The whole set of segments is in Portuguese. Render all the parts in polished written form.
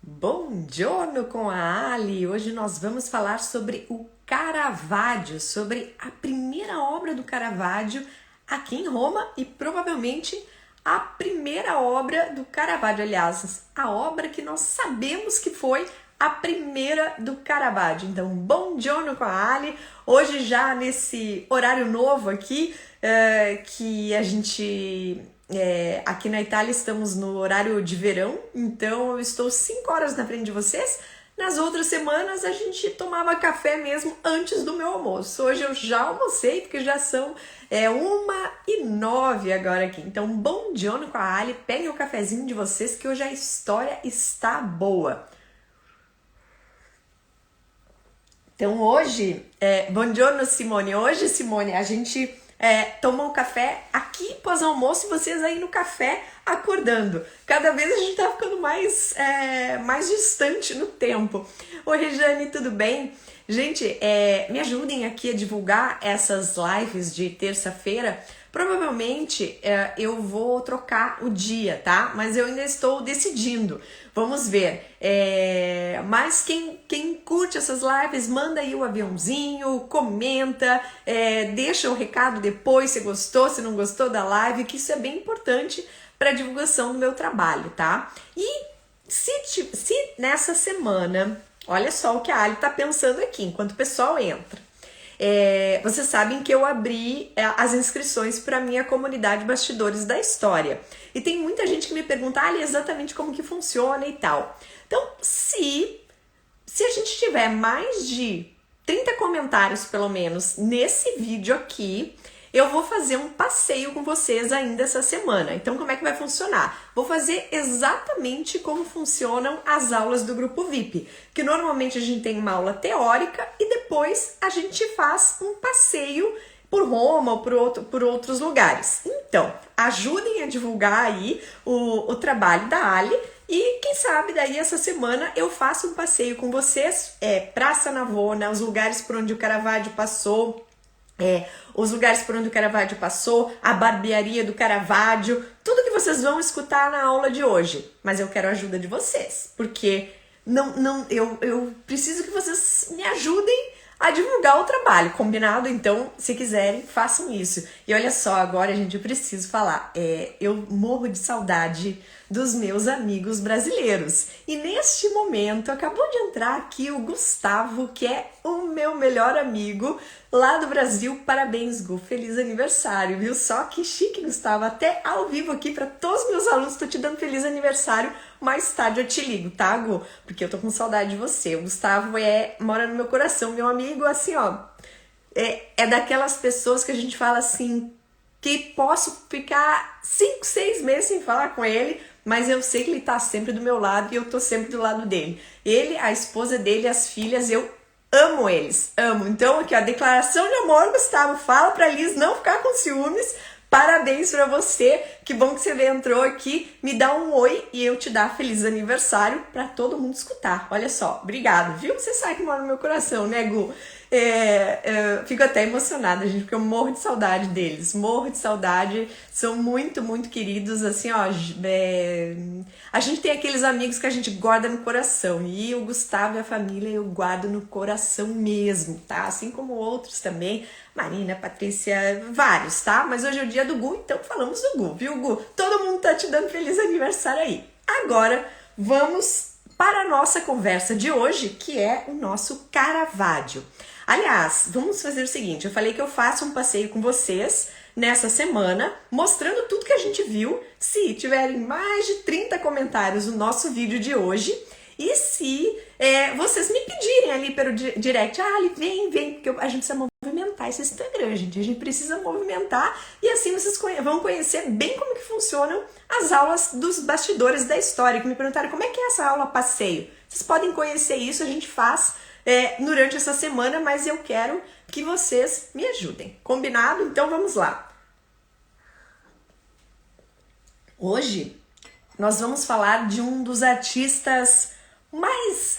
Bom giorno com a Ali. Hoje nós vamos falar sobre o Caravaggio, sobre a primeira obra do Caravaggio aqui em Roma e provavelmente a primeira obra do Caravaggio, aliás, a obra que nós sabemos que foi a primeira do Caravaggio. Então, bom giorno com a Ali. Hoje já nesse horário novo aqui, que a gente... aqui na Itália estamos no horário de verão, então eu estou 5 horas na frente de vocês. Nas outras semanas a gente tomava café mesmo antes do meu almoço. Hoje eu já almocei porque já são 1h09 agora aqui. Então, bom giorno com a Ali, peguem o cafezinho de vocês que hoje a história está boa. Então hoje, bom giorno Simone, hoje Simone a gente... toma um café aqui pós-almoço e vocês aí no café acordando. Cada vez a gente tá ficando mais distante no tempo. Oi, Rejane, tudo bem? Gente, me ajudem aqui a divulgar essas lives de terça-feira. Provavelmente eu vou trocar o dia, tá? Mas eu ainda estou decidindo. Vamos ver. Mas quem curte essas lives, manda aí o aviãozinho, comenta, deixa o recado depois se gostou, se não gostou da live, que isso é bem importante para a divulgação do meu trabalho, tá? E se nessa semana, olha só o que a Ali tá pensando aqui, enquanto o pessoal entra. Vocês sabem que eu abri as inscrições para a minha comunidade Bastidores da História. E tem muita gente que me pergunta exatamente como que funciona e tal. Então, se a gente tiver mais de 30 comentários, pelo menos, nesse vídeo aqui, eu vou fazer um passeio com vocês ainda essa semana. Então, como é que vai funcionar? Vou fazer exatamente como funcionam as aulas do Grupo VIP, que normalmente a gente tem uma aula teórica e depois a gente faz um passeio por Roma ou por outros lugares. Então, ajudem a divulgar aí o trabalho da Ali e quem sabe daí essa semana eu faço um passeio com vocês, Praça Navona, os lugares por onde o Caravaggio passou, os lugares por onde o Caravaggio passou, a barbearia do Caravaggio, tudo que vocês vão escutar na aula de hoje. Mas eu quero a ajuda de vocês, porque eu preciso que vocês me ajudem a divulgar o trabalho, combinado? Então, se quiserem, façam isso. E olha só, agora, gente, eu preciso falar, eu morro de saudade dos meus amigos brasileiros. E neste momento, acabou de entrar aqui o Gustavo, que é o meu melhor amigo lá do Brasil. Parabéns, Gu, feliz aniversário, viu? Só que chique, Gustavo, até ao vivo aqui para todos os meus alunos, tô te dando feliz aniversário. Mais tarde eu te ligo, tá, Gu? Porque eu tô com saudade de você. O Gustavo mora no meu coração, meu amigo, assim, ó, é daquelas pessoas que a gente fala assim, que posso ficar 5, 6 meses sem falar com ele, mas eu sei que ele tá sempre do meu lado e eu tô sempre do lado dele. Ele, a esposa dele, as filhas, eu amo eles, amo. Então, aqui, a declaração de amor, Gustavo, fala pra Liz não ficar com ciúmes. Parabéns pra você, que bom que você entrou aqui, me dá um oi e eu te dar feliz aniversário pra todo mundo escutar. Olha só, obrigado, viu? Você sabe que mora no meu coração, né, Gu? Fico até emocionada, gente, porque eu morro de saudade deles, morro de saudade, são muito, muito queridos, assim, ó, a gente tem aqueles amigos que a gente guarda no coração, e o Gustavo e a família eu guardo no coração mesmo, tá? Assim como outros também, Marina, Patrícia, vários, tá? Mas hoje é o dia do Gu, então falamos do Gu, viu, Gu? Todo mundo tá te dando feliz aniversário aí. Agora, vamos para a nossa conversa de hoje, que é o nosso Caravaggio. Aliás, vamos fazer o seguinte, eu falei que eu faço um passeio com vocês nessa semana, mostrando tudo que a gente viu, se tiverem mais de 30 comentários no nosso vídeo de hoje, e se vocês me pedirem ali pelo direct, Ali, vem, porque a gente precisa movimentar esse Instagram, gente, a gente precisa movimentar, e assim vocês vão conhecer bem como que funcionam as aulas dos bastidores da história, que me perguntaram como é que é essa aula passeio. Vocês podem conhecer isso, a gente faz durante essa semana, mas eu quero que vocês me ajudem. Combinado? Então vamos lá. Hoje nós vamos falar de um dos artistas mais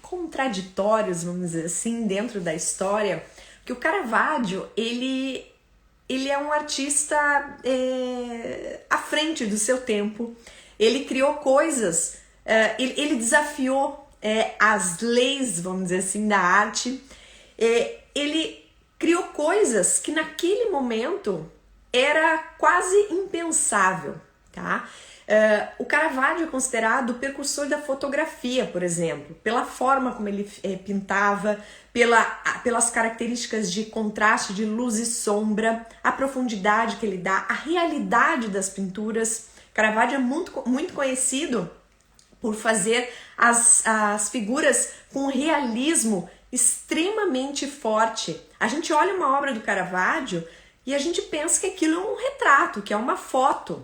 contraditórios, vamos dizer assim, dentro da história, que o Caravaggio, ele é um artista à frente do seu tempo. Ele criou coisas ele desafiou as leis, vamos dizer assim, da arte. Ele criou coisas que naquele momento era quase impensável, tá? O Caravaggio é considerado o precursor da fotografia, por exemplo, pela forma como ele pintava, pelas características de contraste de luz e sombra, a profundidade que ele dá, a realidade das pinturas. Caravaggio é muito conhecido por fazer as figuras com realismo extremamente forte. A gente olha uma obra do Caravaggio e a gente pensa que aquilo é um retrato, que é uma foto.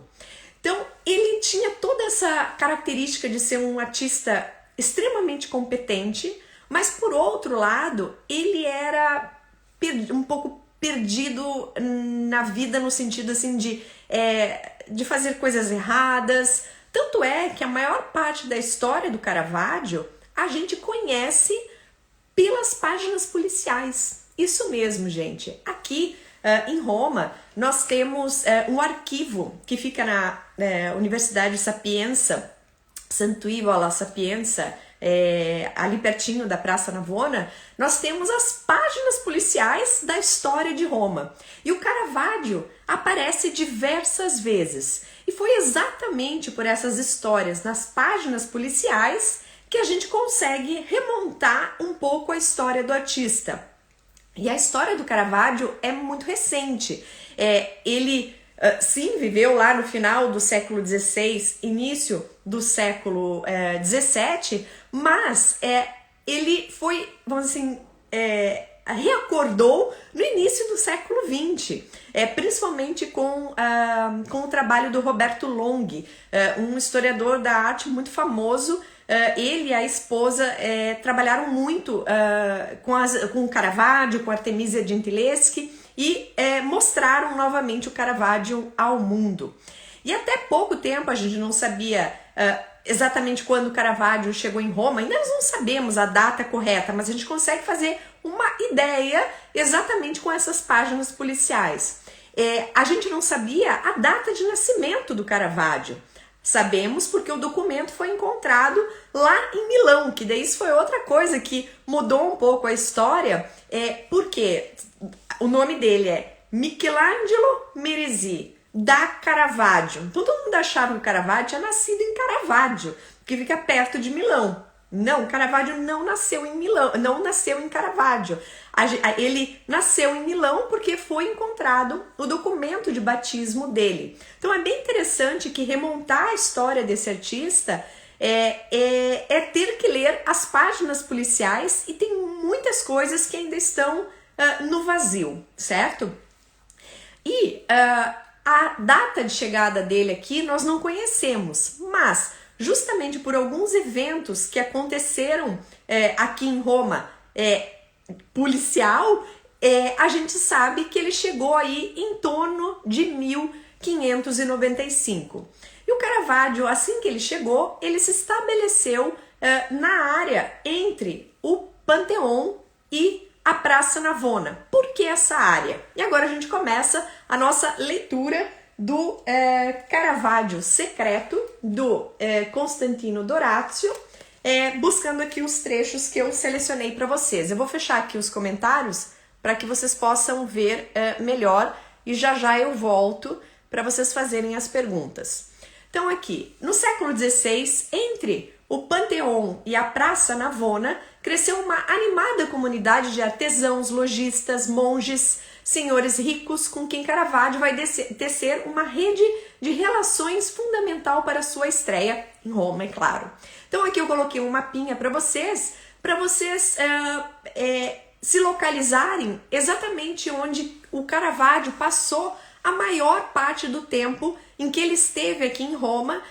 Então, ele tinha toda essa característica de ser um artista extremamente competente, mas por outro lado, ele era um pouco perdido na vida, no sentido assim de fazer coisas erradas. Tanto é que a maior parte da história do Caravaggio a gente conhece pelas páginas policiais. Isso mesmo, gente. Aqui em Roma, nós temos um arquivo que fica na Universidade Sapienza, Sant'Ivo alla Sapienza, ali pertinho da Praça Navona. Nós temos as páginas policiais da história de Roma. E o Caravaggio aparece diversas vezes. E foi exatamente por essas histórias nas páginas policiais que a gente consegue remontar um pouco a história do artista. E a história do Caravaggio é muito recente. Ele, sim, viveu lá no final do século XVI, início do século XVII, mas ele foi, vamos dizer assim, reacordou no início do século XX, principalmente com o trabalho do Roberto Longhi, um historiador da arte muito famoso. Ele e a esposa trabalharam muito com o Caravaggio, com Artemisia Gentileschi e mostraram novamente o Caravaggio ao mundo. E até pouco tempo a gente não sabia exatamente quando o Caravaggio chegou em Roma, ainda nós não sabemos a data correta, mas a gente consegue fazer uma ideia exatamente com essas páginas policiais. A gente não sabia a data de nascimento do Caravaggio. Sabemos porque o documento foi encontrado lá em Milão, que daí isso foi outra coisa que mudou um pouco a história, porque o nome dele é Michelangelo Merisi da Caravaggio. Todo mundo achava que o Caravaggio tinha nascido em Caravaggio, que fica perto de Milão. Não, Caravaggio não nasceu em Milão, não nasceu em Caravaggio. Ele nasceu em Milão porque foi encontrado o documento de batismo dele. Então é bem interessante que remontar a história desse artista é ter que ler as páginas policiais, e tem muitas coisas que ainda estão no vazio, certo? E a data de chegada dele aqui nós não conhecemos, mas justamente por alguns eventos que aconteceram aqui em Roma, policial, a gente sabe que ele chegou aí em torno de 1595. E o Caravaggio, assim que ele chegou, ele se estabeleceu na área entre o Panteão e a Praça Navona. Por que essa área? E agora a gente começa a nossa leitura do Caravaggio Secreto, do Constantino Dorazio, buscando aqui os trechos que eu selecionei para vocês. Eu vou fechar aqui os comentários para que vocês possam ver melhor, e já eu volto para vocês fazerem as perguntas. Então aqui, no século XVI, entre o Panteão e a Praça Navona, cresceu uma animada comunidade de artesãos, lojistas, monges, senhores ricos, com quem Caravaggio vai tecer uma rede de relações fundamental para sua estreia em Roma, é claro. Então aqui eu coloquei um mapinha para vocês se localizarem exatamente onde o Caravaggio passou a maior parte do tempo em que ele esteve aqui em Roma,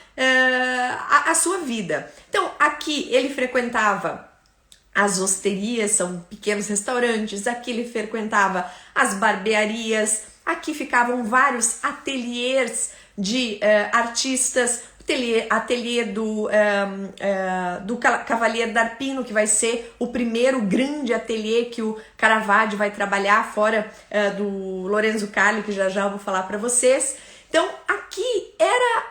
a sua vida. Então aqui ele frequentava as osterias, são pequenos restaurantes. Aqui ele frequentava as barbearias. Aqui ficavam vários ateliês de artistas. Ateliê do Cavaliere d'Arpino, que vai ser o primeiro grande ateliê que o Caravaggio vai trabalhar, fora do Lorenzo Calli, que já eu vou falar para vocês. Então aqui era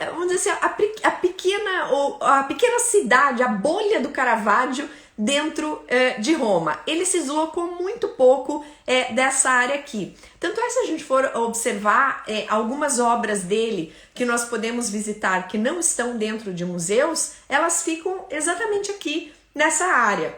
vamos dizer assim, a pequena cidade, a bolha do Caravaggio dentro de Roma. Ele se deslocou muito pouco dessa área aqui. Tanto é, se a gente for observar algumas obras dele que nós podemos visitar que não estão dentro de museus, elas ficam exatamente aqui nessa área.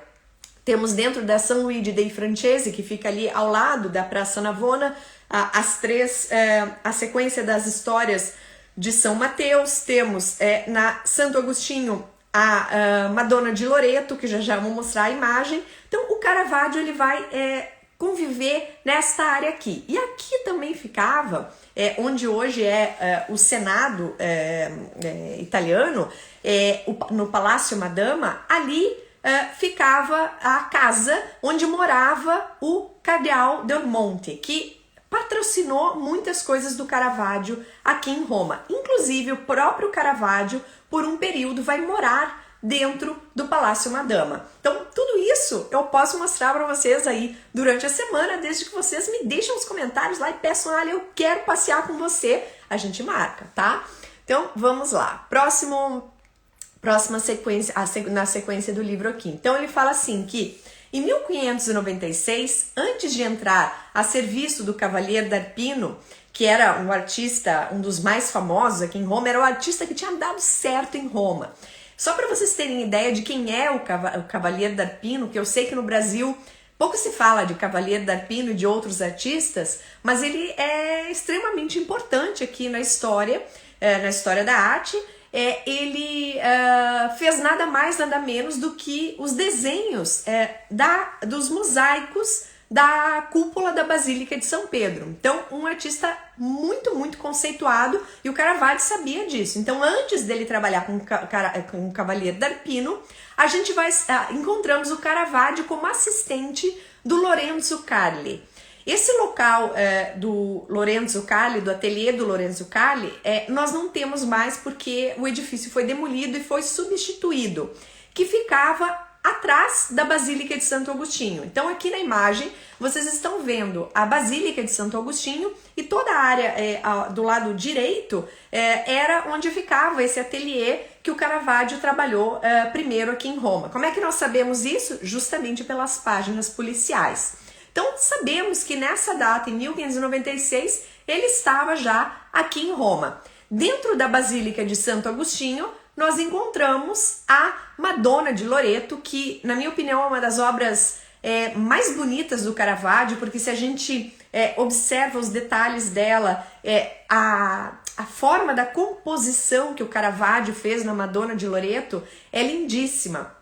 Temos dentro da San Luigi dei Francesi, que fica ali ao lado da Praça Navona, a sequência das histórias de São Mateus. Temos na Santo Agostinho a Madonna de Loreto, que já vou mostrar a imagem. Então o Caravaggio ele vai conviver nesta área aqui. E aqui também ficava, onde hoje o Senado italiano, no Palácio Madama, ali ficava a casa onde morava o Cardeal Del Monte, que patrocinou muitas coisas do Caravaggio aqui em Roma. Inclusive, o próprio Caravaggio, por um período, vai morar dentro do Palácio Madama. Então, tudo isso eu posso mostrar para vocês aí durante a semana, desde que vocês me deixem nos comentários lá e peçam, olha, eu quero passear com você. A gente marca, tá? Então, vamos lá. Próxima sequência, na sequência do livro aqui. Então, ele fala assim que em 1596, antes de entrar a serviço do Cavaliere d'Arpino, que era um artista, um dos mais famosos aqui em Roma, era o artista que tinha dado certo em Roma. Só para vocês terem ideia de quem é o Cavaliere d'Arpino, que eu sei que no Brasil pouco se fala de Cavaliere d'Arpino e de outros artistas, mas ele é extremamente importante aqui na história da arte. Ele fez nada mais, nada menos do que os desenhos dos mosaicos da cúpula da Basílica de São Pedro. Então, um artista muito, muito conceituado, e o Caravaggio sabia disso. Então, antes dele trabalhar com o Cavaliere d'Arpino, a gente encontramos o Caravaggio como assistente do Lorenzo Carli. Esse local do Lorenzo Carli, do ateliê do Lorenzo Carli, nós não temos mais porque o edifício foi demolido e foi substituído, que ficava atrás da Basílica de Santo Agostinho. Então aqui na imagem vocês estão vendo a Basílica de Santo Agostinho e toda a área do lado direito era onde ficava esse ateliê que o Caravaggio trabalhou primeiro aqui em Roma. Como é que nós sabemos isso? Justamente pelas páginas policiais. Então, sabemos que nessa data, em 1596, ele estava já aqui em Roma. Dentro da Basílica de Santo Agostinho, nós encontramos a Madonna de Loreto, que, na minha opinião, é uma das obras mais bonitas do Caravaggio, porque se a gente observa os detalhes dela, a forma da composição que o Caravaggio fez na Madonna de Loreto é lindíssima.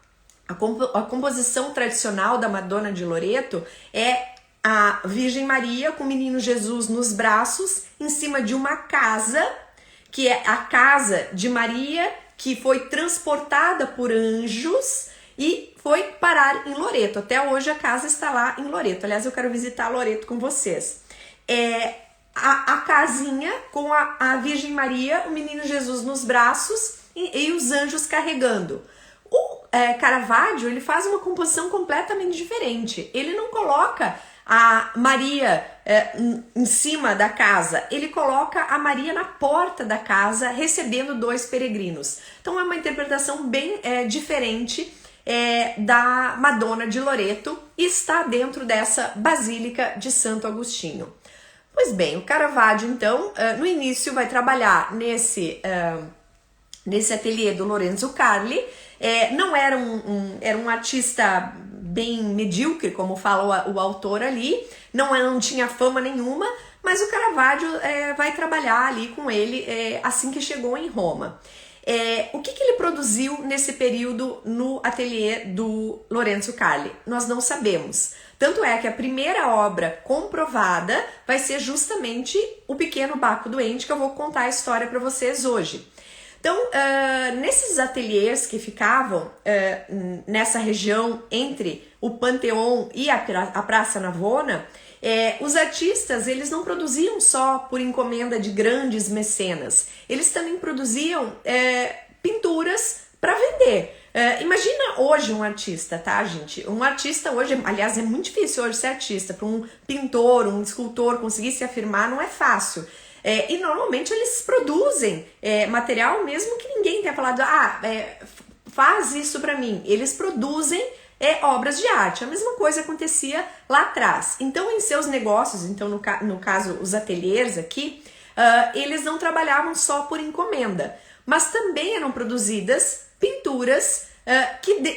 A composição tradicional da Madonna de Loreto é a Virgem Maria com o menino Jesus nos braços, em cima de uma casa, que é a casa de Maria, que foi transportada por anjos e foi parar em Loreto. Até hoje a casa está lá em Loreto. Aliás, eu quero visitar Loreto com vocês. A casinha com a Virgem Maria, o menino Jesus nos braços e os anjos carregando. O Caravaggio, ele faz uma composição completamente diferente. Ele não coloca a Maria em cima da casa, ele coloca a Maria na porta da casa recebendo dois peregrinos. Então é uma interpretação bem diferente da Madonna de Loreto e está dentro dessa Basílica de Santo Agostinho. Pois bem, o Caravaggio então no início vai trabalhar nesse ateliê do Lorenzo Carli. Não era era um artista bem medíocre, como fala o autor ali, não tinha fama nenhuma, mas o Caravaggio vai trabalhar ali com ele assim que chegou em Roma. O que ele produziu nesse período no ateliê do Lorenzo Carli? Nós não sabemos. Tanto é que a primeira obra comprovada vai ser justamente o Pequeno Baco Doente, que eu vou contar a história para vocês hoje. Então, nesses ateliês que ficavam nessa região entre o Panteão e a Praça Navona, os artistas eles não produziam só por encomenda de grandes mecenas, eles também produziam pinturas para vender. Imagina hoje um artista, tá, gente? Um artista hoje, aliás, é muito difícil hoje ser artista. Para um pintor, um escultor conseguir se afirmar não é fácil. E normalmente eles produzem material mesmo que ninguém tenha falado, faz isso para mim. Eles produzem obras de arte. A mesma coisa acontecia lá atrás. Então, em seus negócios, então no caso os ateliês aqui, eles não trabalhavam só por encomenda, mas também eram produzidas pinturas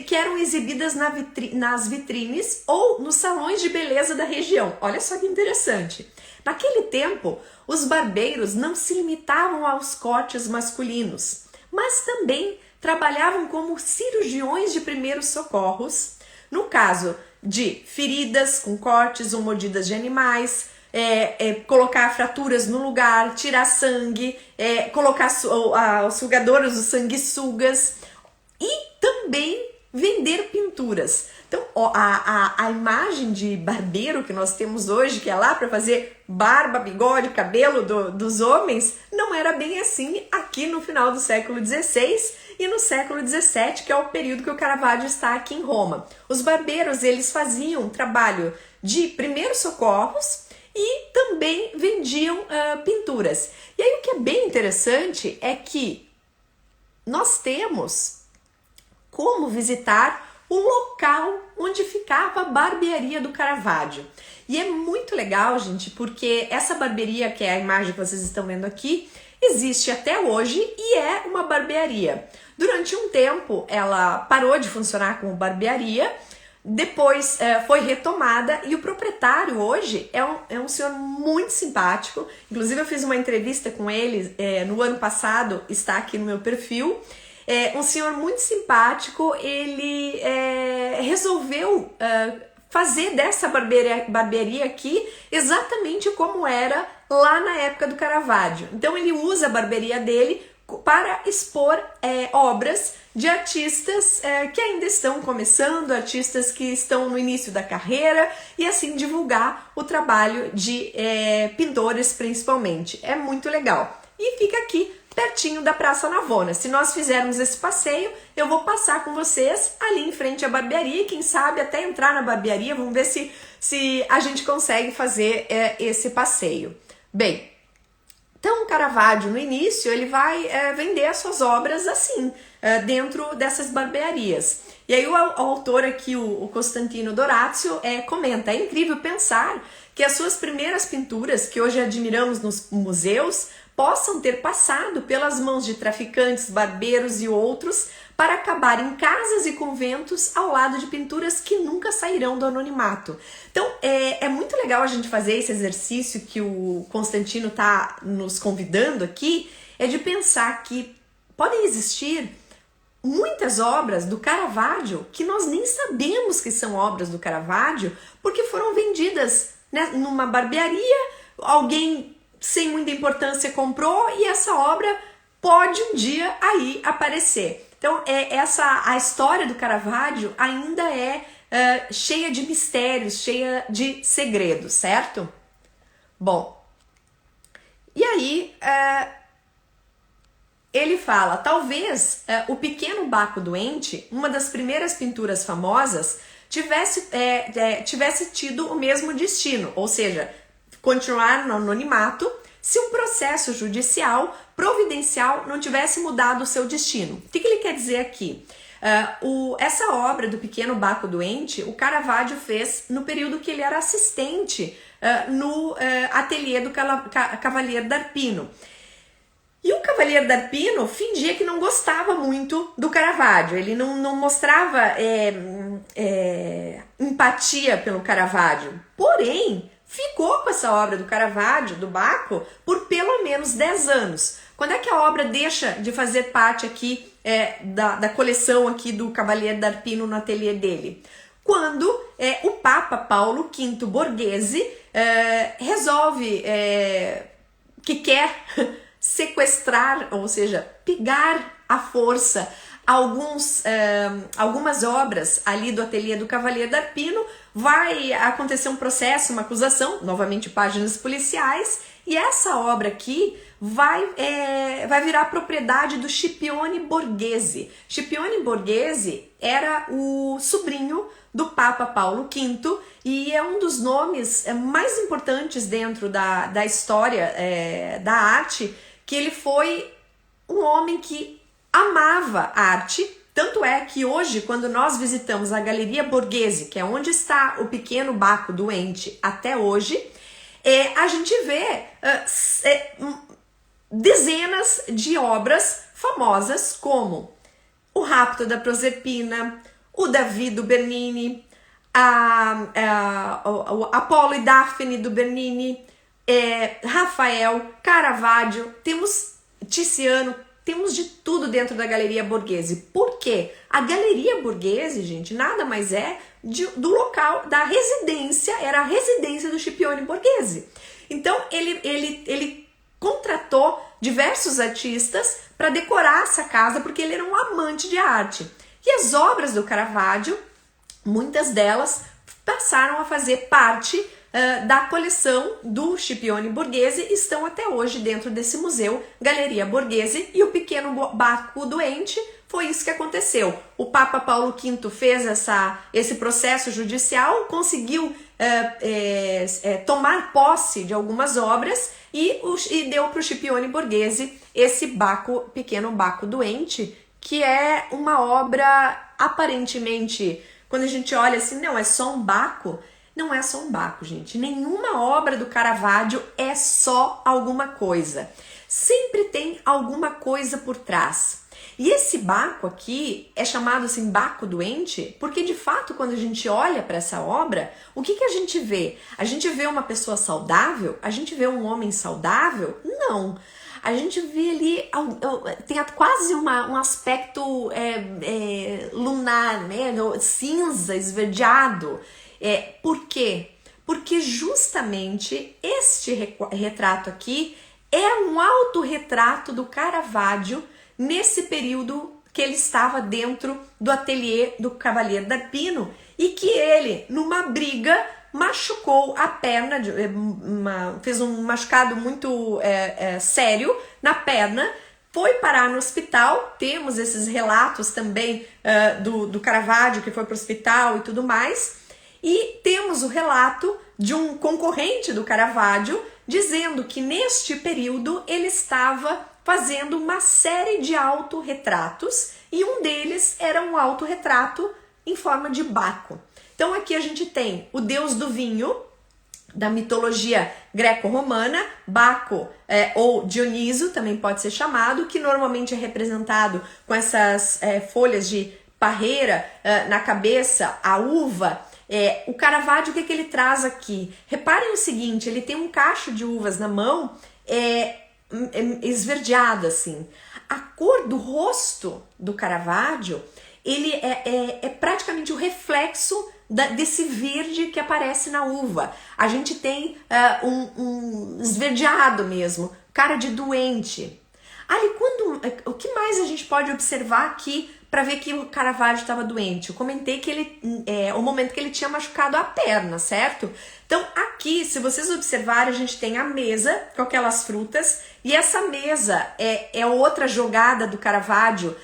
que eram exibidas nas vitrines ou nos salões de beleza da região. Olha só que interessante. Naquele tempo, os barbeiros não se limitavam aos cortes masculinos, mas também trabalhavam como cirurgiões de primeiros socorros, no caso de feridas com cortes ou mordidas de animais, colocar fraturas no lugar, tirar sangue, colocar os sugadores, os sanguessugas, e também vender pinturas. Então, a imagem de barbeiro que nós temos hoje, que é lá para fazer barba, bigode, cabelo dos homens, não era bem assim aqui no final do século XVI e no século XVII, que é o período que o Caravaggio está aqui em Roma. Os barbeiros, eles faziam trabalho de primeiros socorros e também vendiam pinturas. E aí o que é bem interessante é que nós temos como visitar o local onde ficava a barbearia do Caravaggio. E é muito legal, gente, porque essa barbearia, que é a imagem que vocês estão vendo aqui, existe até hoje e é uma barbearia. Durante um tempo ela parou de funcionar como barbearia, depois foi retomada e o proprietário hoje é um senhor muito simpático. Inclusive eu fiz uma entrevista com ele no ano passado, está aqui no meu perfil. Um senhor muito simpático, ele resolveu fazer dessa barbearia aqui exatamente como era lá na época do Caravaggio. Então ele usa a barbearia dele para expor obras de artistas que ainda estão começando, artistas que estão no início da carreira, e assim divulgar o trabalho de pintores principalmente. É muito legal. E fica aqui pertinho da Praça Navona. Se nós fizermos esse passeio, eu vou passar com vocês ali em frente à barbearia e quem sabe até entrar na barbearia. Vamos ver se a gente consegue fazer esse passeio. Bem, então o Caravaggio no início ele vai vender as suas obras assim, dentro dessas barbearias. E aí o autor aqui, o Costantino Dorazio, comenta: é incrível pensar que as suas primeiras pinturas, que hoje admiramos nos museus, possam ter passado pelas mãos de traficantes, barbeiros e outros para acabar em casas e conventos ao lado de pinturas que nunca sairão do anonimato. Então é muito legal a gente fazer esse exercício que o Constantino está nos convidando aqui, de pensar que podem existir muitas obras do Caravaggio que nós nem sabemos que são obras do Caravaggio porque foram vendidas, né, numa barbearia, alguém sem muita importância comprou e essa obra pode um dia aí aparecer. Então a história do Caravaggio ainda é cheia de mistérios, cheia de segredos, certo? Bom, e aí ele fala: talvez o Pequeno Baco Doente, uma das primeiras pinturas famosas, tivesse tido o mesmo destino, ou seja, continuar no anonimato, se um processo judicial providencial não tivesse mudado o seu destino. O que ele quer dizer aqui? Essa obra do Pequeno Baco Doente, o Caravaggio fez no período que ele era assistente no ateliê do Cavaliere d'Arpino. E o Cavaliere d'Arpino fingia que não gostava muito do Caravaggio, ele não mostrava empatia pelo Caravaggio, porém ficou com essa obra do Caravaggio, do Baco, por pelo menos 10 anos. Quando é que a obra deixa de fazer parte aqui da coleção aqui do Cavaliere d'Arpino no ateliê dele? Quando o Papa Paulo V Borghese resolve que quer sequestrar, ou seja, pegar à força algumas obras ali do ateliê do Cavaliere d'Arpino. Vai acontecer um processo, uma acusação, novamente páginas policiais, E essa obra aqui vai virar propriedade do Scipione Borghese. Scipione Borghese era o sobrinho do Papa Paulo V e é um dos nomes mais importantes dentro da história da arte, que ele foi um homem que amava a arte. Tanto é que hoje, quando nós visitamos a Galeria Borghese, que é onde está o pequeno Baco doente até hoje, a gente vê dezenas de obras famosas, como o Rapto da Proserpina, o Davi do Bernini, o Apolo e Daphne do Bernini, Rafael, Caravaggio, temos Tiziano, temos de tudo dentro da Galeria Borghese. Por quê? A Galeria Borghese, gente, nada mais é do local da residência, era a residência do Scipione Borghese. Então, ele contratou diversos artistas para decorar essa casa, porque ele era um amante de arte. E as obras do Caravaggio, muitas delas passaram a fazer parte da coleção do Scipione Borghese, estão até hoje dentro desse museu, Galeria Borghese, e o pequeno Baco doente, foi isso que aconteceu. O Papa Paulo V fez esse processo judicial, conseguiu tomar posse de algumas obras e deu para o Scipione Borghese esse pequeno Baco doente, que é uma obra aparentemente, quando a gente olha assim, não, é só um Baco. Não é só um Baco, gente. Nenhuma obra do Caravaggio é só alguma coisa. Sempre tem alguma coisa por trás. E esse Baco aqui é chamado assim Baco doente, porque de fato quando a gente olha para essa obra, o que a gente vê? A gente vê uma pessoa saudável? A gente vê um homem saudável? Não. A gente vê ali, tem quase um aspecto lunar, né? Cinza, esverdeado. Por quê? Porque justamente este retrato aqui é um autorretrato do Caravaggio nesse período que ele estava dentro do ateliê do Cavaliere d'Arpino e que ele, numa briga, machucou a perna, fez um machucado muito sério na perna, foi parar no hospital. Temos esses relatos também do Caravaggio que foi para o hospital e tudo mais. E temos o relato de um concorrente do Caravaggio dizendo que neste período ele estava fazendo uma série de autorretratos e um deles era um autorretrato em forma de Baco. Então aqui a gente tem o deus do vinho da mitologia greco-romana, Baco ou Dioniso também pode ser chamado, que normalmente é representado com essas folhas de parreira na cabeça, a uva. O Caravaggio, o que ele traz aqui? Reparem o seguinte, ele tem um cacho de uvas na mão esverdeado assim. A cor do rosto do Caravaggio, ele é praticamente o reflexo desse verde que aparece na uva. A gente tem um esverdeado mesmo, cara de doente. Ali, o que mais a gente pode observar aqui para ver que o Caravaggio estava doente? Eu comentei que o momento que ele tinha machucado a perna, certo? Então aqui, se vocês observarem, a gente tem a mesa com aquelas frutas, e essa mesa é outra jogada do Caravaggio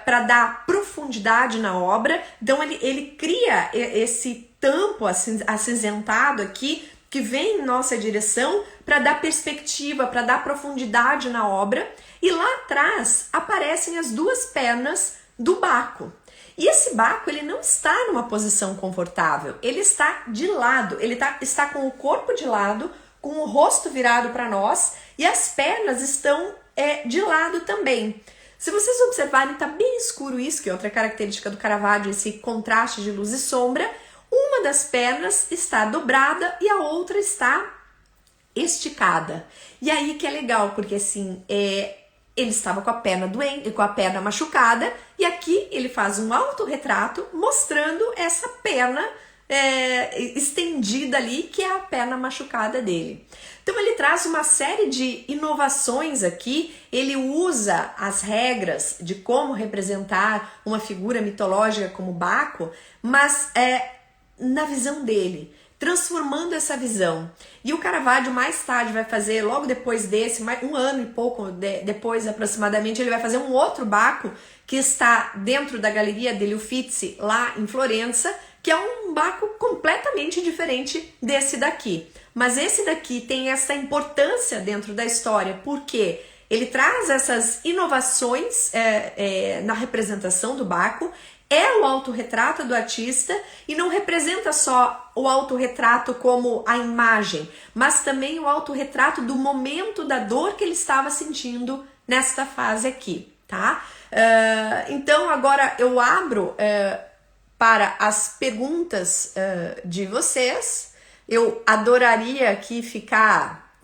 para dar profundidade na obra. Então ele cria esse tampo acinzentado aqui, que vem em nossa direção para dar perspectiva, para dar profundidade na obra. E lá atrás aparecem as duas pernas do Baco. E esse Baco, ele não está numa posição confortável, ele está de lado, ele está com o corpo de lado, com o rosto virado para nós, e as pernas estão de lado também. Se vocês observarem, está bem escuro isso, que é outra característica do Caravaggio, esse contraste de luz e sombra. Uma das pernas está dobrada e a outra está esticada. E aí que é legal, porque assim, ele estava com a perna doente, com a perna machucada, e aqui ele faz um autorretrato mostrando essa perna estendida ali, que é a perna machucada dele. Então ele traz uma série de inovações aqui, ele usa as regras de como representar uma figura mitológica como Baco, mas na visão dele. transformando essa visão. E o Caravaggio mais tarde vai fazer, logo depois desse, um ano e pouco depois aproximadamente, ele vai fazer um outro Bacco que está dentro da Galeria degli Uffizi, lá em Florença, que é um Bacco completamente diferente desse daqui. Mas esse daqui tem essa importância dentro da história, porque ele traz essas inovações na representação do Bacco, é o autorretrato do artista e não representa só o autorretrato como a imagem, mas também o autorretrato do momento da dor que ele estava sentindo nesta fase aqui, tá? Então agora eu abro para as perguntas de vocês. Eu adoraria aqui ficar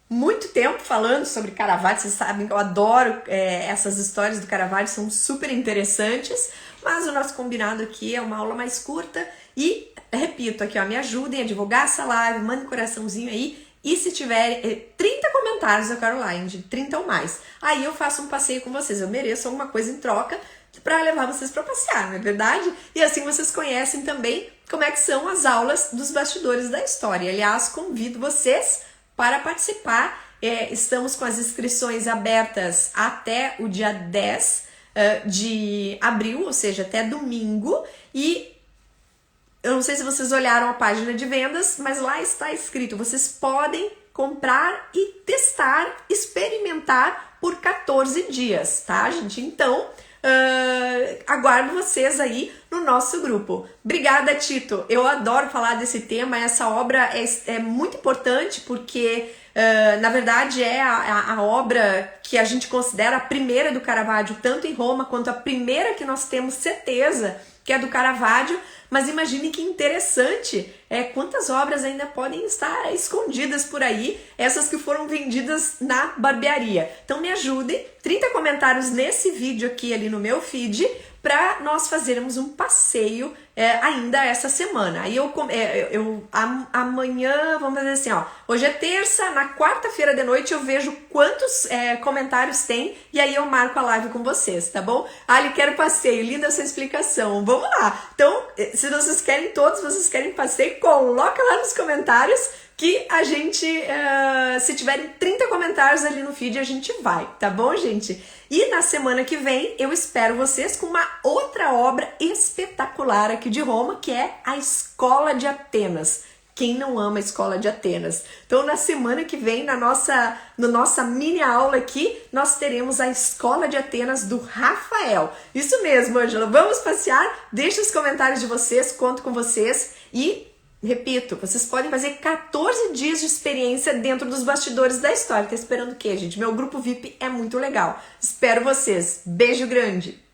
muito tempo falando sobre Caravaggio. Vocês sabem que eu adoro essas histórias do Caravaggio, são super interessantes, mas o nosso combinado aqui é uma aula mais curta e, repito aqui, ó, me ajudem a divulgar essa live, mandem coraçãozinho aí, e se tiver 30 comentários, eu quero lá, de 30 ou mais, aí eu faço um passeio com vocês, eu mereço alguma coisa em troca para levar vocês para passear, não é verdade? E assim vocês conhecem também como é que são as aulas dos bastidores da história. Aliás, convido vocês para participar. Estamos com as inscrições abertas até o dia 10 de abril, ou seja, até domingo, e eu não sei se vocês olharam a página de vendas, mas lá está escrito, vocês podem comprar e testar, experimentar por 14 dias, tá, gente? Então, aguardo vocês aí no nosso grupo. Obrigada, Tito. Eu adoro falar desse tema. Essa obra é muito importante porque, na verdade, é a obra que a gente considera a primeira do Caravaggio, tanto em Roma quanto a primeira que nós temos certeza que é do Caravaggio. Mas imagine que interessante quantas obras ainda podem estar escondidas por aí, essas que foram vendidas na barbearia. Então me ajudem, 30 comentários nesse vídeo aqui ali no meu feed, para nós fazermos um passeio ainda essa semana. Aí amanhã, vamos fazer assim, ó, hoje é terça, na quarta-feira de noite eu vejo quantos comentários tem e aí eu marco a live com vocês, tá bom? Ali, quero passeio, linda essa explicação, vamos lá. Então, se vocês querem todos, vocês querem passeio, coloca lá nos comentários que a gente, se tiverem 30 comentários ali no feed, a gente vai, tá bom, gente? E na semana que vem, eu espero vocês com uma outra obra espetacular aqui de Roma, que é a Escola de Atenas. Quem não ama a Escola de Atenas? Então, na semana que vem, na nossa mini aula aqui, nós teremos a Escola de Atenas do Rafael. Isso mesmo, Ângela. Vamos passear? Deixa os comentários de vocês, conto com vocês e... repito, vocês podem fazer 14 dias de experiência dentro dos bastidores da história. Tá esperando o quê, gente? Meu grupo VIP é muito legal. Espero vocês. Beijo grande!